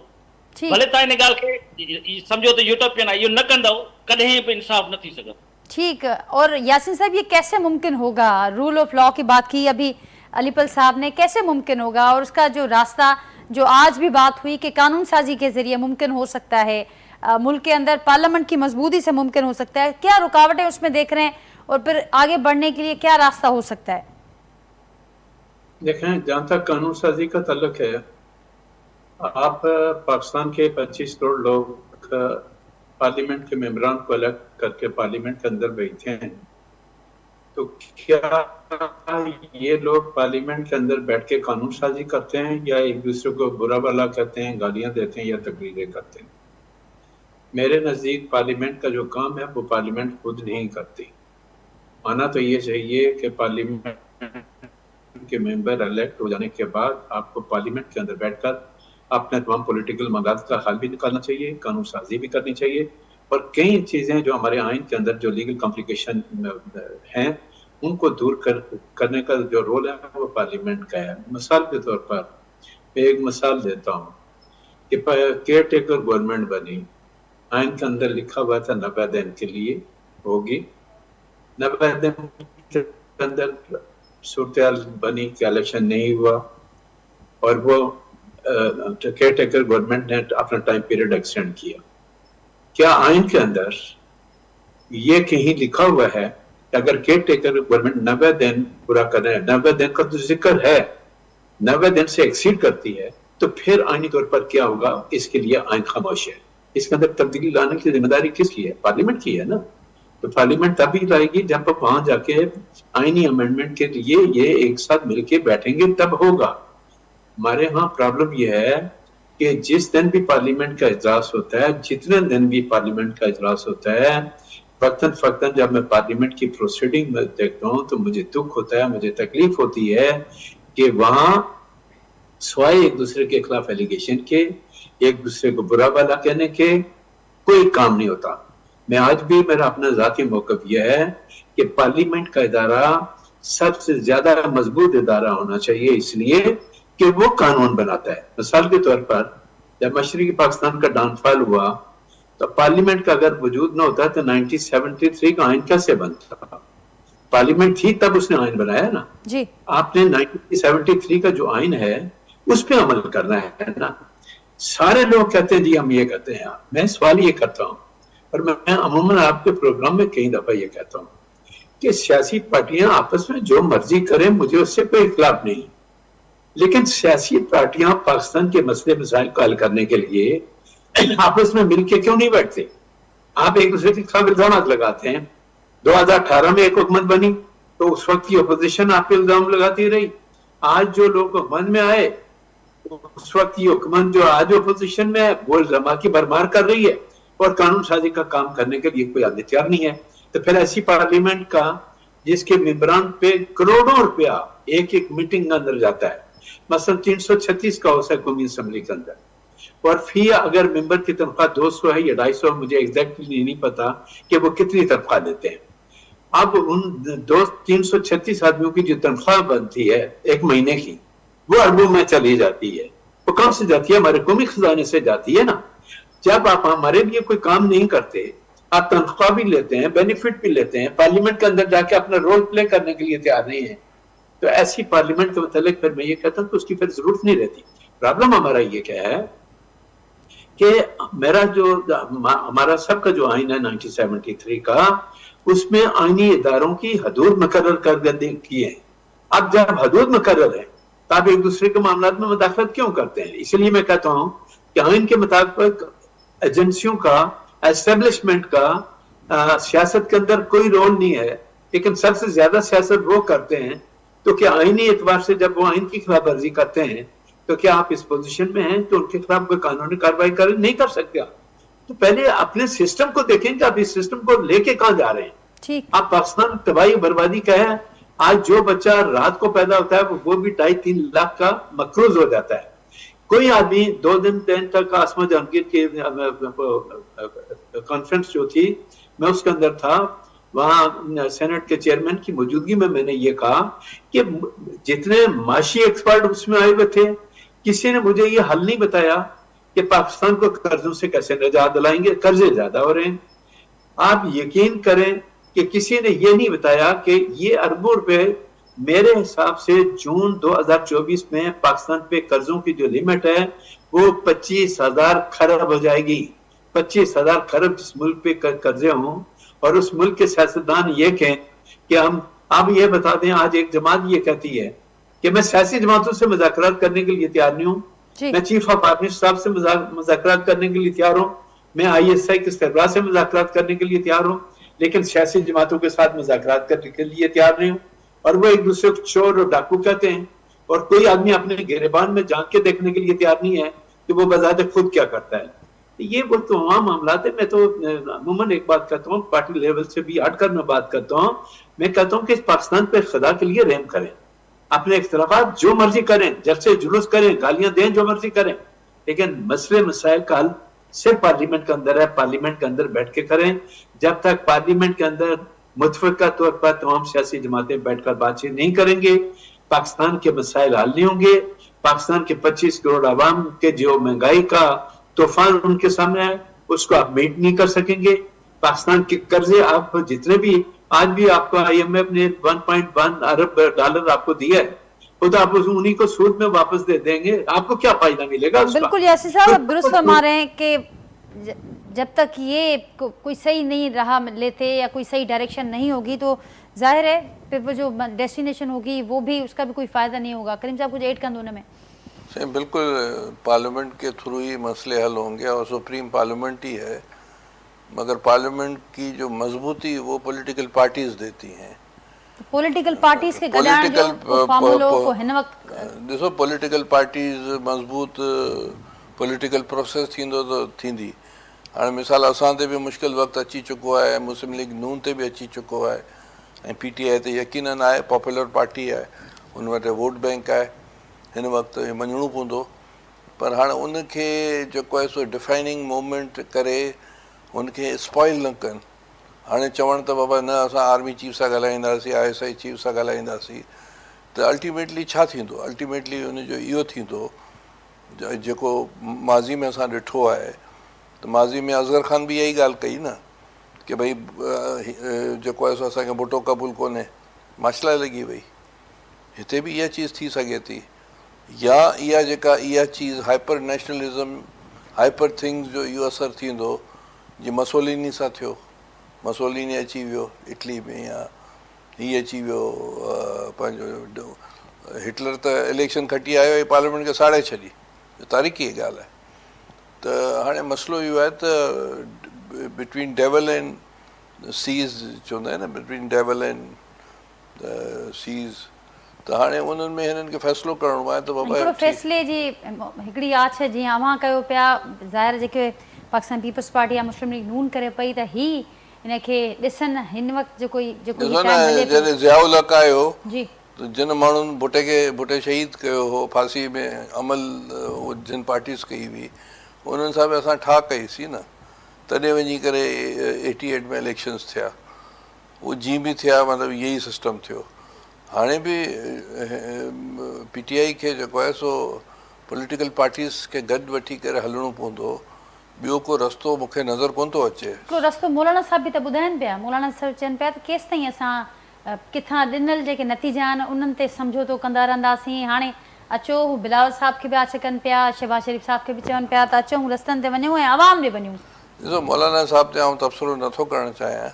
भले तव्हां इन ॻाल्हि खे सम्झो त यूटोपियन आहे, इहो न कंदव, कॾहिं बि इंसाफ़ न थी सघंदो। ठीक, और यासीन साहब, ये कैसे मुमकिन होगा? रूल ऑफ लॉ की बात की अभी अलीपल साहब ने, कैसे मुमकिन होगा? और उसका जो रास्ता, जो आज भी बात हुई कि कानून साजी के जरिए मुमकिन हो सकता है, मुल्क के अंदर पार्लियामेंट की मजबूती से मुमकिन हो सकता है, क्या रुकावटें उसमें देख रहे हैं और फिर आगे बढ़ने के लिए क्या रास्ता हो सकता है? देखें, जहाँ तक कानून साजी का ताल्लुक है, आप पाकिस्तान के 25 करोड़ लोग पार्लियामेंट के मेंबरान को अलग करके पार्लियामेंट के अंदर बैठे हैं, तो क्या ये लोग पार्लियामेंट के अंदर बैठ के कानून साजी करते हैं या एक दूसरे को बुरा भला कहते हैं, गालियां देते हैं या तकरीरें करते हैं? मेरे नज़दीक पार्लियामेंट का जो काम है वो पार्लियामेंट खुद नहीं करती। माना तो ये चाहिए कि पार्लियामेंट के मेंबर इलेक्ट हो जाने के बाद आपको पार्लियामेंट के अंदर बैठकर अपने तमाम पॉलिटिकल मगाज का हल भी निकालना चाहिए, कानून साजी भी करनी चाहिए, और कई चीज़ें जो हमारे आइन के अंदर जो लीगल कॉम्प्लिकेशन हैं उनको दूर करने का जो रोल है वो पार्लियामेंट का है। मिसाल के तौर पर मैं एक मिसाल देता हूँ कि केयर टेकर गवर्नमेंट बनी, आइन के अंदर लिखा हुआ था 90 दिन के लिए होगी, 90 दिन के अंदर सूरत बनी कि इलेक्शन नहीं हुआ और वो केयर टेकर गवर्नमेंट ने अपना टाइम पीरियड एक्सटेंड किया। क्या आइन के अंदर ये कहीं लिखा हुआ है कि अगर केयर टेकर गवर्नमेंट 90 दिन पूरा कर रहे हैं, 90 दिन का तो जिक्र है, 90 दिन से एक्सीड करती है, तो फिर आइनी तौर पर क्या होगा? इसके लिए आइन खामोश है। इसके अंदर तब्दीली लाने की जिम्मेदारी किसकी है? पार्लियामेंट की है ना। तो पार्लियामेंट तभी लाएगी जब आप वहां जाके आईनी अमेंडमेंट के लिए ये एक साथ मिलके बैठेंगे, तब होगा। हमारे यहाँ प्रॉब्लम यह है कि जिस दिन भी पार्लियामेंट का इजलास होता है, जितने दिन भी पार्लियामेंट का इजलास होता है, वक्तन फक्तन जब मैं पार्लियामेंट की प्रोसीडिंग में देखता हूँ तो मुझे दुख होता है, मुझे तकलीफ होती है कि वहां स्वाय एक दूसरे के खिलाफ एलिगेशन के, एक दूसरे को बुरा भला कहने के कोई काम नहीं होता। मैं आज भी, मेरा अपना जाती मौकफ यह है कि पार्लियामेंट का इदारा सबसे ज्यादा मजबूत इदारा होना चाहिए, इसलिए कि वो कानून बनाता है। मिसाल के तौर पर जब मशरकी पाकिस्तान का डाउनफॉल हुआ तो पार्लियामेंट का अगर वजूद न होता तो 1973 का आइन कैसे बनता? पार्लियामेंट थी तब उसने आइन बनाया ना जी। आपने 1973 का जो आइन है उस पर अमल करना है ना। सारे लोग कहते हैं जी हम ये कहते हैं, मैं सवाल ये करता हूं और मैं अमूमन आपके प्रोग्राम में कई दफा ये कहता हूं कि सियासी पार्टियां आपस में जो मर्जी करें, मुझे उससे कोई इख्तिलाफ नहीं, लेकिन सियासी पार्टियां पाकिस्तान के मसले मसाइल को हल करने के लिए आपस में मिलकर क्यों नहीं बैठते? आप एक दूसरे के खिलाफ इल्जाम लगाते हैं। 2018 में एक हुकूमत बनी तो उस वक्त की अपोजिशन आप पे इल्जाम लगाती रही। आज जो लोग हुकूमत में आए उस वक्त की हुकूमत जो आज अपोजिशन में है वो इल्जाम की भरमार कर रही है और कानून साजी का काम करने के लिए कोई आदमी तैयार नहीं है। तो फिर ऐसी पार्लियामेंट का जिसके मेंबरान पे करोड़ों रुपया एक एक मीटिंग के अंदर जाता है, मसलन 336 का होता है कौमी असम्बली के अंदर, और फी अगर मेंबर की तनख्वाह 200 है या 250, मुझे एग्जैक्टली नहीं पता कि वो कितनी तनख्वाह देते हैं। अब उन 336 आदमियों की जो तनख्वाह बनती है एक महीने की, वो अरबों में चली जाती है। वो कहां से जाती है? हमारे कौमी खजाने से जाती है ना। जब आप हमारे लिए कोई काम नहीं करते, आप तनख्वाह भी लेते हैं, बेनिफिट भी लेते हैं, पार्लियामेंट के अंदर जाके अपना रोल प्ले करने के लिए तैयार नहीं है, तो ऐसी पार्लियामेंट के मतलब फिर मैं ये कहता हूं कि उसकी फिर जरूरत नहीं रहती। प्रॉब्लम हमारा ये क्या है कि मेरा जो हमारा सबका जो आइन है 1973 का, उसमें आईनी इदारों की हदूद मुकर्रर कर की है। अब जब हदूद मुकर्रर है तो आप एक दूसरे के मामला में मुदाखलत क्यों करते हैं? इसलिए मैं कहता हूं कि आइन के मुताबिक एजेंसियों का, एस्टेब्लिशमेंट का सियासत के अंदर कोई रोल नहीं है, लेकिन सबसे ज्यादा सियासत वो करते हैं। तो क्या आईनी एतबार से जब वो आइन की खिलाफवर्जी करते हैं तो क्या आप इस पोजीशन में हैं तो उनके खिलाफ कोई कानूनी कार्रवाई कर नहीं कर सकते? तो पहले अपने सिस्टम को देखें कि आप इस सिस्टम को लेके कहां जा रहे हैं। ठीक। आप पाकिस्तान तबाही बर्बादी का है। आज जो बच्चा रात को पैदा होता है वो भी 2.5-3 लाख का मकरूज हो जाता है। कोई आदमी 2 दिन तक आसमा जहांगीर की कॉन्फ्रेंस जो थी मैं उसके अंदर था, वहां सेनेट के चेयरमैन की मौजूदगी में मैंने ये कहा कि जितने माशी एक्सपर्ट उसमें आए हुए थे, किसी ने मुझे ये हल नहीं बताया कि पाकिस्तान को कर्जों से कैसे निजात दिलाएंगे। कर्जे ज्यादा हो रहे हैं। आप यकीन करें कि किसी ने ये नहीं बताया कि ये अरबों रुपए मेरे हिसाब से जून 2024 में पाकिस्तान पे कर्जों की जो लिमिट है वो 25,000 खरब हो जाएगी। 25,000 खरब जिस मुल्क पे कर्जे हों और उस मुल्क के सियासतदान ये कहें कि हम अब ये बता दें, आज एक जमात ये कहती है कि मैं सियासी जमातों से मुज़ाकरात करने के लिए तैयार नहीं हूँ, मैं चीफ ऑफ आर्मी स्टाफ से मुज़ाकरात करने के लिए तैयार हूँ, मैं ISI के सरबराह से मुज़ाकरात करने के लिए तैयार हूँ, लेकिन सियासी जमातों के साथ मुज़ाकरात करने के लिए तैयार नहीं हूँ। और वो एक दूसरे को चोर और डाकू कहते हैं और कोई आदमी अपने गिरेबान में झांक के देखने के लिए तैयार नहीं है कि वो बजाते खुद क्या करता है। ये वो तमाम मामला है। मैं तो अमूमन एक बात कहता हूँ, पार्टी लेवल से भी हटकर मैं बात करता हूँ, मैं कहता हूँ कि पाकिस्तान पे खुदा के लिए रहम करें, अपने इख्तिलाफात जो मर्जी करें, जलसे जुलूस करें, गालियां दें, जो मर्जी करें, लेकिन मसले मसाइल का हल सिर्फ पार्लियामेंट के अंदर है, पार्लियामेंट के अंदर बैठ के करें। जब तक पार्लियामेंट के अंदर मुतफिका तौर पर तमाम सियासी जमातें बैठकर बातचीत नहीं करेंगे, पाकिस्तान के मसाइल हल नहीं होंगे। पाकिस्तान के 25 करोड़ आवाम के जो महंगाई का तूफान उनके सामने है उसको आप मीट नहीं कर सकेंगे। पाकिस्तान के कर्जे आप जितने भी आज भी आपको IMF ने 1.1 अरब डॉलर आपको दिया है, वो तो आप उन्हीं को सूद में वापस दे देंगे, आपको क्या फायदा मिलेगा उसका? बिल्कुल यासिर साहब, आप दुरुस्त फरमा रहे हैं कि जब तक ये कोई सही नहीं रहा लेते या कोई सही डायरेक्शन नहीं होगी तो जाहिर है फिर वो जो डेस्टिनेशन होगी वो भी, उसका भी कोई फायदा नहीं होगा। करीम साहब कुछ ऐड कर दो ना। में बिल्कुल पार्लियामेंट के थ्रू ही मसले हल होंगे और सुप्रीम पार्लियामेंट ही है, मगर पार्लियामेंट की जो मजबूती वो पॉलिटिकल पार्टीज देती हैं। पॉलिटिकल पार्टीज के ॾिसो पॉलिटिकल पार्टीज मजबूत पॉलिटिकल प्रोसेस थींदो त थींदी। हाणे मिसाल असां ते बि मुश्किल वक़्तु अची चुको आहे, मुस्लिम लीग नून ते बि अची चुको आहे ऐं PTI ते यकीनन आहे, पॉपुलर पार्टी आहे, हुन वटि वोट बैंक आहे, हिन वक़्तु मञिणो पवंदो। पर हाणे उनखे जेको आहे सो डिफाइनिंग मोमेंट करे उनखे स्पॉइल न कनि। हाणे चवण त बाबा न असां आर्मी चीफ सां ॻाल्हाईंदासीं, ISI चीफ सां ॻाल्हाईंदासीं, त अल्टीमेटली छा थींदो? अल्टीमेटली हुनजो इहो थींदो जेको माज़ी में असां ॾिठो आहे, त माज़ी में अज़हर ख़ान बि इहा ई ॻाल्हि कई न की भई जेको आहे सो असांखे भुटो क़बूल कोन्हे, माछला लॻी वई। हिते बि इहा चीज़ थी सघे थी, या इहा चीज़ हाइपर नेशनलिज़म, हाइपर थिंग्स जो इहो असरु थींदो जीअं मसोलिनी सां थियो। मसोलिनी अची वियो इटली में, या हीअ अची वियो पंहिंजो हिटलर त इलेक्शन खटी आयो ऐं पार्लियामेंट खे साड़े छॾी, तारीख़ी ॻाल्हि आहे। त हाणे मसइलो इहो आहे त बिटवीन डेवल एंड सीज़ चवंदा आहिनि न, बिटवीन डेवल एंड सीज़, त हाणे उन्हनि में हिननि खे फ़ैसिलो करिणो आहे त बाबा हिकिड़ो फ़ैसिले जी हिकिड़ी आछ जीअं अव्हां कयो पिया, ज़ाहिर जेके पाकिस्तान पीपल्स पार्टी या मुस्लिम लीग नून करे पई त ही हिनखे ॾिसनि हिन वक़्तु जॾहिं ज़ियाउल हक़ आयो जी, जिन माण्हुनि भुटे शहीद कयो हो, फांसी में अमल जिन पार्टीज़ कई हुई, उन्हनि सां बि असां ठा कईसीं न, तॾहिं वञी करे 88 में इलेक्शन्स थिया, उहो जीअं बि थिया, मतिलबु इहो ई सिस्टम थियो। हाणे बि PTI खे जेको आहे सो पॉलिटिकल पार्टीज़ खे गॾु वठी करे हलणो पवंदो, ॿियो को रस्तो मूंखे नज़र कोन थो अचे। हिकिड़ो रस्तो मौलाना साहिब बि त ॿुधाइनि पिया, मौलाना साहिब चवनि पिया त केसि ताईं असां किथां ॾिनल जेके नतीजा आहिनि उन्हनि ते समझोतो कंदा रहंदासीं। हाणे अचो, हू बिलावल साहिब खे बि आछ कनि पिया, शहबाज शरीफ़ साहिब खे बि चवनि पिया त अचूं रस्तनि ते वञूं ऐं आवाम ॾे वञूं। ॾिसो, मौलाना साहिब ते आउं तबसरो नथो करणु चाहियां,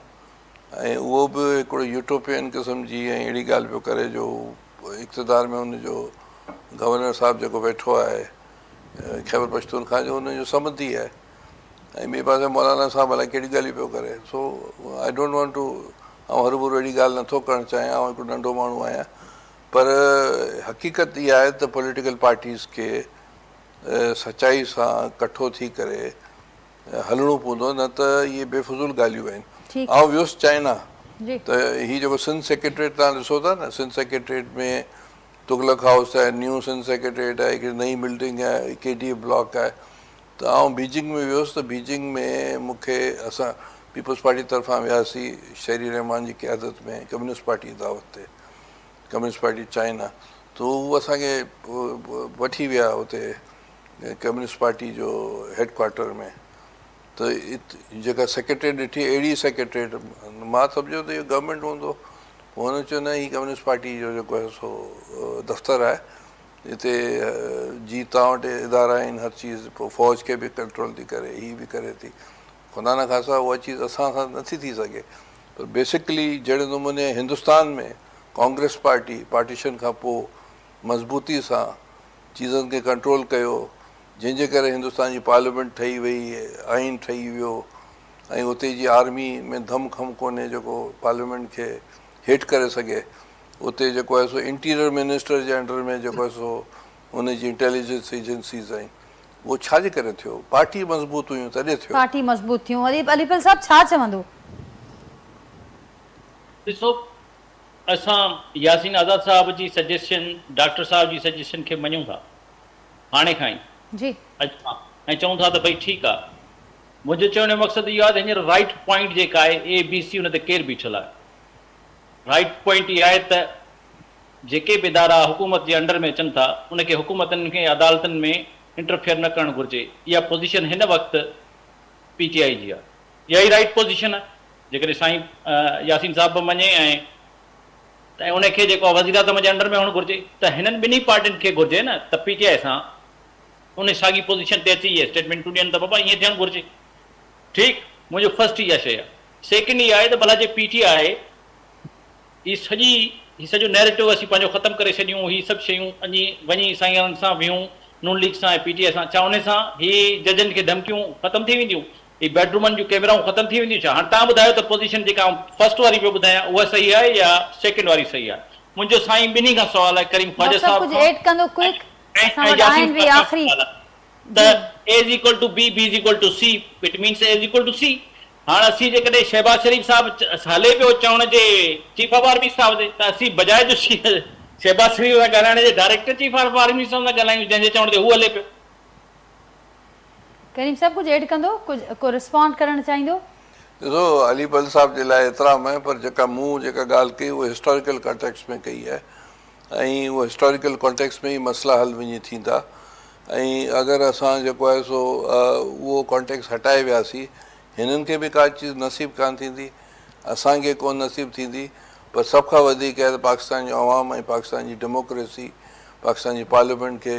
ऐं उहो बि हिकिड़ो यूटोपियन क़िस्म जी ऐं अहिड़ी ॻाल्हि पियो करे जो इक़्तिदार में हुनजो गवर्नर साहिबु जेको वेठो आहे ख़ैबर पश्तूनख्वा जो, हुनजो समधी आहे, ऐं ॿिए पासे मौलाना साहिबु अलाए कहिड़ी ॻाल्हियूं पियो करे। सो आई डोंट वॉन्ट टू, ऐं हरू भरू अहिड़ी ॻाल्हि नथो करणु चाहियां, ऐं हिकिड़ो नंढो माण्हू आहियां, पर हक़ीक़त इहा आहे त पॉलिटिकल पार्टीज़ खे सचाई सां कठो थी करे हलणो पवंदो, न त इहे बेफ़ुज़ूल ॻाल्हियूं आहिनि। आउं वियुसि चाइना, त हीउ जेको सिंध सेक्रेटरेट तव्हां ॾिसो था न, सिंध सेक्रेटरेट में तुगलक हाउस आहे, न्यू सिंध सेक्रेटरेट आहे, हिकिड़ी नई बिल्डिंग आहे, KD ब्लॉक आहे। त आउं बीजिंग में वियुसि, त बीजिंग में मूंखे असां पीपल्स पार्टी तरफ़ां वियासीं, शहरी रहमान जी क़यादत में, कम्युनिस्ट पार्टी जी दावत ते, कम्युनिस्ट पार्टी चाइना, त हू असांखे वठी विया हुते कम्युनिस्ट पार्टी जो हेडक्वार्टर में। त जेका सेक्रेटरेट ॾिठी, अहिड़ी सेक्रेटरेट, मां सम्झो त इहो गवर्नमेंट हूंदो। पोइ हुन चयो न, हीउ कम्युनिस्ट पार्टी जो जेको आहे सो दफ़्तरु आहे, हिते जीअं तव्हां वटि इदारा आहिनि हर चीज़, पोइ फ़ौज खे बि कंट्रोल थी करे, हीअ बि करे थी। ख़ुदा न ख़ासा उहा चीज़ असां सां नथी थी सघे, पर बेसिकली जहिड़े नमूने हिंदुस्तान में कांग्रेस पार्टी पार्टीशन खां पोइ मज़बूती सां चीज़नि खे कंट्रोल कयो, जंहिंजे करे हिंदुस्तान जी पार्लियामेंट ठही वई, आइन ठही वियो, ऐं उते जी आर्मी में धम खम कोन्हे जेको पार्लियामेंट खे हेठि करे सघे। उते जेको आहे सो इंटीरियर मिनिस्टर जे अंडर में जेको आहे सो हुनजी इंटेलिजेंस एजेंसीज़ आहिनि, उहो छाजे करे थियो? पार्टी मज़बूत हुयूं तॾहिं थियो। पार्टी मज़बूत थियूं। अलीपल साहिब छा चवंदो? ॾिसो, असां यासीन आज़ाद साहिब जी सजेशन, डॉक्टर साहिब जी सजेशन खे मञूं था हाणे खां ई जी, ऐं चऊं था त भई ठीकु आहे। मुंहिंजो चवण जो मक़सदु इहो आहे त हींअर राइट पॉइंट जेका आहे ABC हुन ते केरु बीठल आहे। राइट पॉइंट इहा आहे त जेके बि इदारा हुकूमत जे अंडर में अचनि था उनखे हुकूमतनि खे अदालतनि में इंटरफेयर न करणु घुरिजे। इहा पोज़ीशन हिन वक़्तु PTI जी आहे, इहा ई राइट पोज़ीशन आहे। जेकॾहिं साईं यासीन साहिब बि मञे ऐं उनखे जेको आहे वज़ीर आज़म जे अंडर में हुअणु घुरिजे, त हिननि ॿिन्ही पार्टियुनि खे घुरिजे न त PTI सां उन साॻी पोज़ीशन ते अची इहे स्टेटमेंटूं ॾियनि त बाबा ईअं थियणु घुरिजे। ठीकु, मुंहिंजो फर्स्ट इहा शइ आहे। सेकेंड इहा आहे त भला जे PTI हीअ सॼो नैरेटिव असीं पंहिंजो ख़तमु करे छॾियूं, हीअ सभु शयूं वञी साईं सां वियूं, नून लीग सां ऐं PTI सां, छा उन सां हीअ जजनि खे धमकियूं ख़तमु थी वेंदियूं, हीअ बेडरूमनि जूं कैमराऊं ख़तमु थी वेंदियूं छा? हाणे तव्हां ॿुधायो त पोज़ीशन जेका फर्स्ट वारी पियो ॿुधायां उहा सही आहे या सेकेंड वारी सही आहे? मुंहिंजो साईं ॿिन्ही खां सुवाल आहे, करीम ख्वाजा साहिब कुझु ऐड कंदो क्विक, असां वटि आहिनि बि आख़िरी त A is equal to B, B is equal to C, it means A is equal to C। हाणे असीं जेकॾहिं शहबाज शरीफ़ साहिबु हले पियो चवण जे चीफ ऑफ आर्मी साहिब ते, त असीं बजाए जो शहबाज शरीफ़ सां ॻाल्हाइण जे डायरेक्टर चीफ ऑफ आर्मी सां ॻाल्हायूं, जंहिंजे चवण ते हू हले पियो। करीम साहिब कुझु ऐड कंदो, कुझु को रिस्पॉन्ड करणु चाहींदो? ॾिसो अलीपल साहब जे लाइ एतिराम आहे, पर मूं जेका ॻाल्हि कई उहा हिस्टोरिकल कॉन्टेक्स्ट में कई आहे ऐं उहा हिस्टोरिकल कॉन्टेक्स्ट में ई मसइला हल वञी थींदा। ऐं अगरि असां जेको आहे सो उहो कॉन्टेक्स्ट हटाए वियासीं, हिननि खे बि का चीज़ नसीबु कान थींदी, असांखे कोन नसीबु थींदी, पर सभ खां वधीक आहे त पाकिस्तान जो अवाम ऐं पाकिस्तान जी डेमोक्रेसी, पाकिस्तान जी पार्लियामेंट खे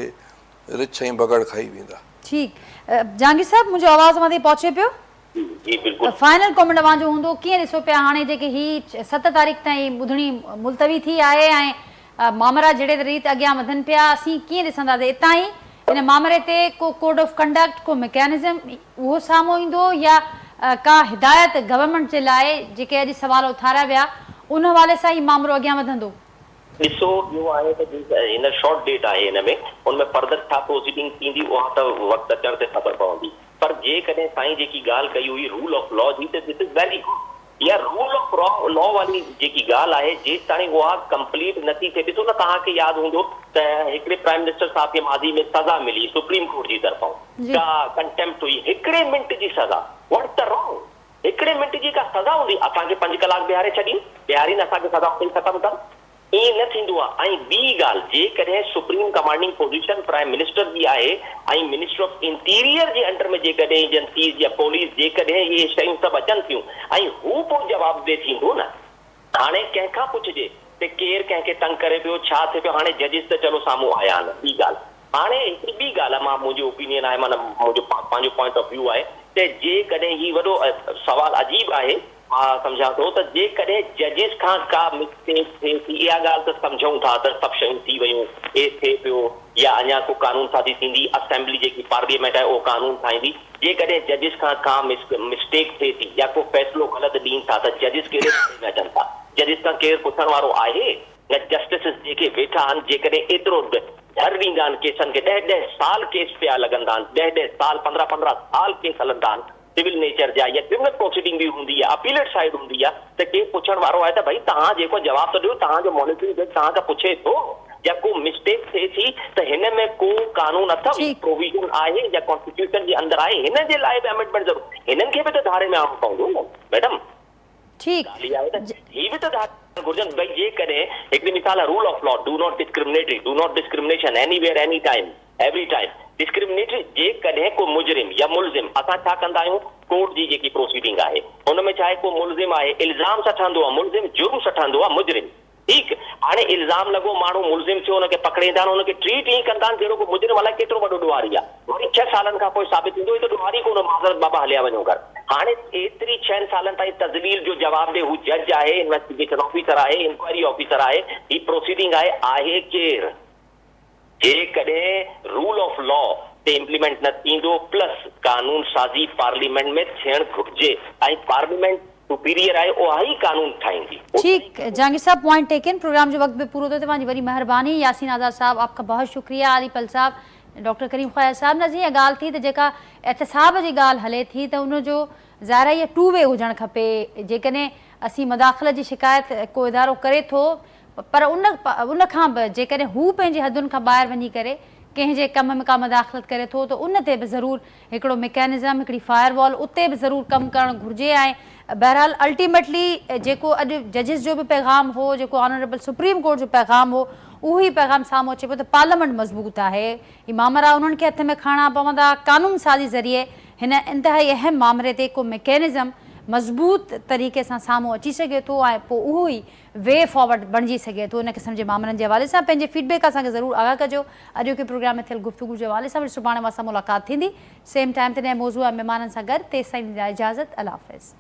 रिछ ऐं बगड़ खाई वेंदा। ठीकु, जहांगीर साहब मुंहिंजो आवाज़ मथे पहुचे पियो? जी बिल्कुलु। फाइनल कमेंट तव्हांजो हूंदो, कीअं ॾिसो पिया हाणे जेके ही 7 तारीख़ ताईं ॿुधणी मुलतवी थी आहे ऐं मामला जहिड़े रीति अॻियां वधनि पिया, असीं कीअं ॾिसंदासीं इतां ई हिन मामले ते को कोड ऑफ कंडक्ट, को मैकेनिज़म उहो साम्हूं ईंदो या का हिदायत गवर्नमेंट जे लाइ जेके अॼु सवाल उथारिया विया उन हवाले सां ई मामलो अॻियां वधंदो? ॾिसो इहो आहे त हिन शॉर्ट डेट आहे, हिन में हुन में फर्दर छा प्रोसीडिंग थींदी उहा त वक़्तु अचण ते ख़बर पवंदी। पर जेकॾहिं साईं जेकी ॻाल्हि कई हुई रूल ऑफ लॉ जी, त दिस इज़ वेरी गुड। इहा रूल ऑफ लॉ वारी जेकी ॻाल्हि आहे जेसि ताईं उहा कंप्लीट नथी थिए, ॾिसो न तव्हांखे यादि हूंदो त हिकिड़े प्राइम मिनिस्टर साहब खे माज़ी में सज़ा मिली सुप्रीम कोर्ट जी तरफ़ां, का कंटेम्प्ट हुई, हिकिड़े मिंट जी सज़ा। What's the wrong? हिकिड़े मिंट जी का सज़ा हूंदी, असांखे 5 कलाक बिहारे छॾी, बिहारी न असांखे सज़ा उते ख़तमु कर, ईअं न थींदो आहे। ऐं ॿी ॻाल्हि, जेकॾहिं supreme commanding position prime minister जी आहे ऐं मिनिस्टर ऑफ इंटीरियर जे अंडर में जेकॾहिं एजेंसीज़ या पुलिस जेकॾहिं इहे शयूं सभु अचनि थियूं ऐं हू पोइ जवाबदेह थींदो न। हाणे कंहिंखां पुछिजे त केरु कंहिंखे तंग करे पियो, छा थिए पियो, हाणे जजिस त चलो साम्हूं आया आहिनि। ॿी ॻाल्हि, हाणे हिकिड़ी ॿी ॻाल्हि आहे, मां मुंहिंजो ओपिनियन आहे, माना मुंहिंजो पंहिंजो पॉइंट ऑफ व्यू आहे त जेकॾहिं हीउ वॾो सवाल अजीब आहे, मां सम्झां थो त जेकॾहिं जजिस खां का मिस्टेक थिए थी, इहा ॻाल्हि त सम्झूं था त सभु शयूं थी वियूं, हे थिए पियो या अञा को कानून साज़ी थींदी, असेंबली जेकी पार्लियामेंट आहे उहो कानून ठाहींदी। जेकॾहिं जजिस खां का मिस्टेक थिए थी या को फ़ैसिलो ग़लति ॾियनि था त जजिस कहिड़े में अचनि था? जजिस खां केरु पुछण वारो आहे? या जस्टिस जेके वेठा आहिनि जेकॾहिं एतिरो धर ॾींदा आहिनि केसनि खे, 10-10 साल केस पिया लॻंदा आहिनि, 10-10 साल 15-15 साल केस हलंदा आहिनि, सिविल नेचर जा या क्रिमिनल प्रोसीडिंग बि हूंदी आहे, अपीलेट साइड हूंदी आहे, त केरु पुछण वारो आहे त भई तव्हां जेको जवाब थो ॾियो, तव्हांजो मॉनिटरिंग जज तव्हां खां पुछे थो या को मिस्टेक थिए थी त हिन में को कानून अथव, प्रोविजन आहे या कॉन्स्टिट्यूशन जे अंदर आहे, हिन जे लाइ बि अमेंडमेंट ज़रूरु, हिननि खे बि त धारे में आणणो पवंदो न मैडम। ठीकु, ही बि त धारे घुर्जनि। भई जेकॾहिं हिकिड़ी मिसाल आहे rule of law, do not discrimination anywhere any time every time. Discriminatory जेकॾहिं को मुजरिम या मुलज़िम, असां छा कंदा आहियूं, कोर्ट जी जेकी प्रोसीडिंग आहे हुन में छा आहे, को मुलज़िम आहे, इल्ज़ाम सां ठहंदो आहे मुलज़िम, जुर्म सां ठहंदो आहे मुजरिम। ठीकु, हाणे इल्ज़ाम लॻो, माण्हू मुलज़िम थियो, हुनखे पकड़ींदा आहिनि, हुनखे ट्रीट ईअं कंदा आहिनि जहिड़ो को मुजरिम अलाए केतिरो वॾो ॾुआरी आहे, वरी 6 सालनि खां पोइ साबित थींदो त ॾुआरी कोन, माज़रत बाबा हलिया वञो घर। हाणे एतिरी 6 सालनि ताईं तज़लील जो जवाब ॾे, हू जज आहे, इन्वेस्टिगेशन ऑफिसर आहे, इंक्वायरी ऑफिसर आहे, ही प्रोसीडिंग आहे केरु? जेकॾहिं रूल ऑफ लॉ ते इम्प्लीमेंट न थींदो, प्लस कानून साज़ी पार्लियामेंट में थियणु घुरिजे ऐं पार्लियामेंट सुपीरियर आहे, उहा ई कानून ठाहींदी। ठीक, जहांगीर साहब पॉइंट टेकन, प्रोग्राम जो वक्त भी पूरा होते तव्हांजी वरी मेहरबानी। यासीन आज़ाद साहब आपका बहुत शुक्रिया। अलीपल साहब, डॉक्टर करीम ख्वाजा साहब, न जीअं ॻाल्हि थी त जेका एहतसाब जी ॻाल्हि हले थी त उनजो ज़ाहिर इहा 2 वे हुजणु खपे। जेकॾहिं असीं मदाख़लत जी शिकायत को इदारो करे थो, पर उन खां बि जेकॾहिं हू पंहिंजे हदुनि खां ॿाहिरि वञी करे कंहिंजे कम में का मदाख़लत करे थो त उन ते बि ज़रूरु हिकिड़ो मैकेनिज़म, हिकिड़ी फायरवॉल उते बि ज़रूरु कमु करणु घुरिजे। ऐं बहरहाल अल्टीमेटली जेको अॼु जजिस जो बि पैगाम हो, जेको ऑनरेबल सुप्रीम कोर्ट जो पैगाम हो, उहो ई पैगाम साम्हूं अचे पियो त पार्लियामेंट मज़बूत आहे। ही मामला उन्हनि खे हथ में खणणा पवंदा, कानून साज़ी ज़रिए हिन इंतिहाई अहम मामले ते को मैकेनिज़म मज़बूत तरीक़े सां साम्हूं अची सघे थो ऐं पोइ उहो ई वे फॉर्वड बणिजी सघे थो। इन क़िस्म जे मामलनि जे हवाले सां पंहिंजे फीडबैक असांखे ज़रूरु आगाह कजो। अॼोके प्रोग्राम में थियल गुफ़्तगू जे हवाले सां वरी सुभाणे मां सां मुलाक़ात थींदी, सेम टाइम ते नए मौज़ूअ ऐं महिमाननि सां गॾु। तेसिताईं इजाज़त, अल्लाह हाफ़िज़।